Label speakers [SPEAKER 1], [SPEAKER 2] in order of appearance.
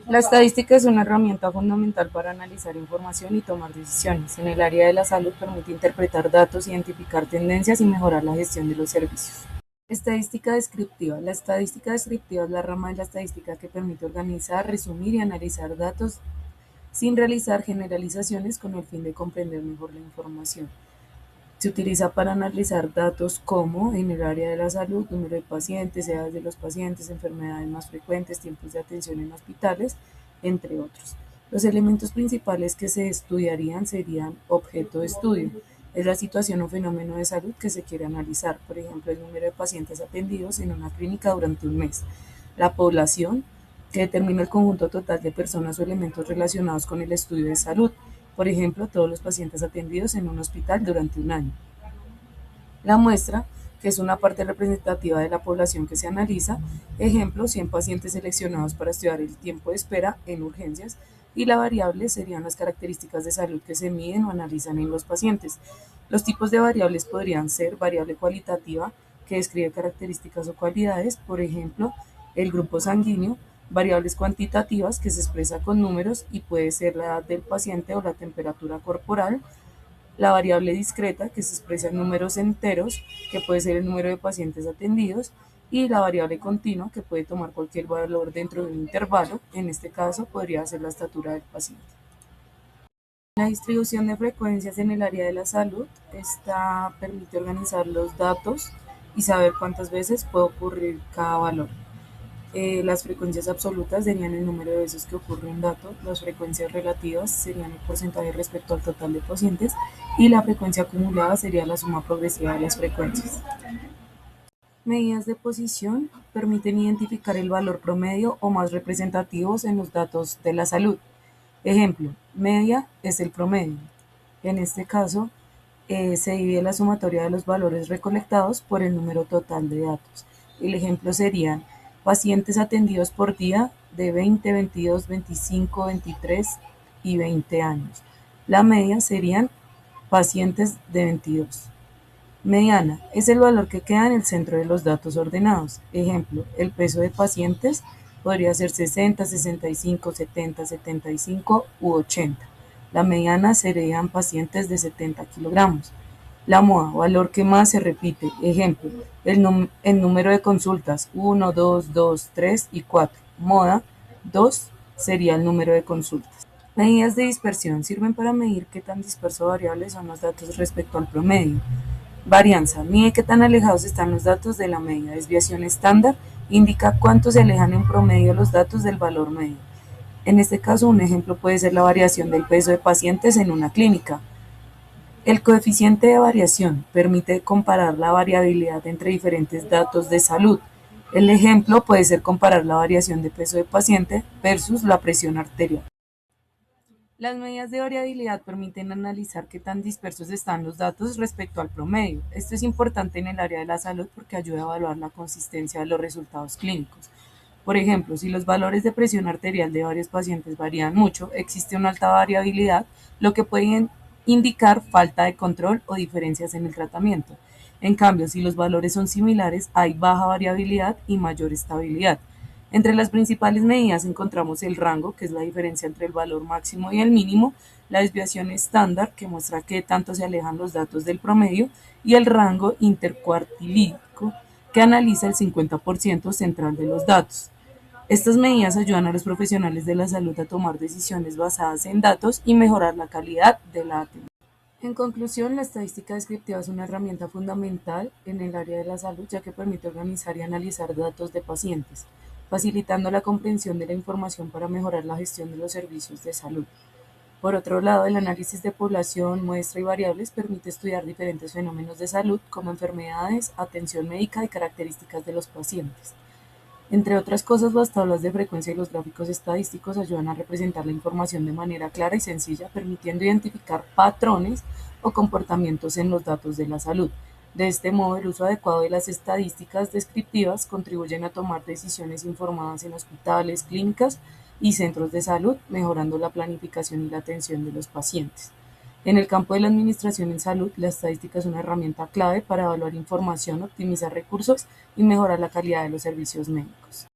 [SPEAKER 1] La estadística es una herramienta fundamental para analizar información y tomar decisiones. En el área de la salud permite interpretar datos, identificar tendencias y mejorar la gestión de los servicios. Estadística descriptiva. La estadística descriptiva es la rama de la estadística que permite organizar, resumir y analizar datos sin realizar generalizaciones con el fin de comprender mejor la información. Se utiliza para analizar datos como en el área de la salud, número de pacientes, edades de los pacientes, enfermedades más frecuentes, tiempos de atención en hospitales, entre otros. Los elementos principales que se estudiarían serían objeto de estudio. Es la situación o fenómeno de salud que se quiere analizar, por ejemplo, el número de pacientes atendidos en una clínica durante un mes. La población, que determina el conjunto total de personas o elementos relacionados con el estudio de salud, por ejemplo, todos los pacientes atendidos en un hospital durante un año. La muestra, que es una parte representativa de la población que se analiza, ejemplo, 100 pacientes seleccionados para estudiar el tiempo de espera en urgencias, y la variable serían las características de salud que se miden o analizan en los pacientes. Los tipos de variables podrían ser variable cualitativa, que describe características o cualidades, por ejemplo, el grupo sanguíneo, variables cuantitativas, que se expresa con números y puede ser la edad del paciente o la temperatura corporal, la variable discreta, que se expresa en números enteros, que puede ser el número de pacientes atendidos, y la variable continua, que puede tomar cualquier valor dentro de un intervalo, en este caso podría ser la estatura del paciente. La distribución de frecuencias en el área de la salud, esta permite organizar los datos y saber cuántas veces puede ocurrir cada valor. Las frecuencias absolutas serían el número de veces que ocurre un dato, las frecuencias relativas serían el porcentaje respecto al total de pacientes y la frecuencia acumulada sería la suma progresiva de las frecuencias. Medidas de posición permiten identificar el valor promedio o más representativos en los datos de la salud. Ejemplo, media es el promedio. En este caso, se divide la sumatoria de los valores recolectados por el número total de datos. El ejemplo serían pacientes atendidos por día de 20, 22, 25, 23 y 20 años. La media serían pacientes de 22. Mediana es el valor que queda en el centro de los datos ordenados. Ejemplo, el peso de pacientes podría ser 60, 65, 70, 75 u 80. La mediana serían pacientes de 70 kilogramos. La MOA, valor que más se repite. Ejemplo, el número de consultas 1, 2, 2, 3 y 4. MODA 2 sería el número de consultas. Medidas de dispersión sirven para medir qué tan dispersos o variables son los datos respecto al promedio. Varianza, mide qué tan alejados están los datos de la media. Desviación estándar, indica cuánto se alejan en promedio los datos del valor medio. En este caso, un ejemplo puede ser la variación del peso de pacientes en una clínica. El coeficiente de variación permite comparar la variabilidad entre diferentes datos de salud. El ejemplo puede ser comparar la variación de peso de paciente versus la presión arterial. Las medidas de variabilidad permiten analizar qué tan dispersos están los datos respecto al promedio. Esto es importante en el área de la salud porque ayuda a evaluar la consistencia de los resultados clínicos. Por ejemplo, si los valores de presión arterial de varios pacientes varían mucho, existe una alta variabilidad, lo que puede indicar falta de control o diferencias en el tratamiento. En cambio, si los valores son similares, hay baja variabilidad y mayor estabilidad. Entre las principales medidas encontramos el rango, que es la diferencia entre el valor máximo y el mínimo, la desviación estándar, que muestra qué tanto se alejan los datos del promedio, y el rango intercuartilítico, que analiza el 50% central de los datos. Estas medidas ayudan a los profesionales de la salud a tomar decisiones basadas en datos y mejorar la calidad de la atención. En conclusión, la estadística descriptiva es una herramienta fundamental en el área de la salud, ya que permite organizar y analizar datos de pacientes, facilitando la comprensión de la información para mejorar la gestión de los servicios de salud. Por otro lado, el análisis de población, muestra y variables permite estudiar diferentes fenómenos de salud como enfermedades, atención médica y características de los pacientes. Entre otras cosas, las tablas de frecuencia y los gráficos estadísticos ayudan a representar la información de manera clara y sencilla, permitiendo identificar patrones o comportamientos en los datos de la salud. De este modo, el uso adecuado de las estadísticas descriptivas contribuyen a tomar decisiones informadas en hospitales, clínicas y centros de salud, mejorando la planificación y la atención de los pacientes. En el campo de la administración en salud, la estadística es una herramienta clave para evaluar información, optimizar recursos y mejorar la calidad de los servicios médicos.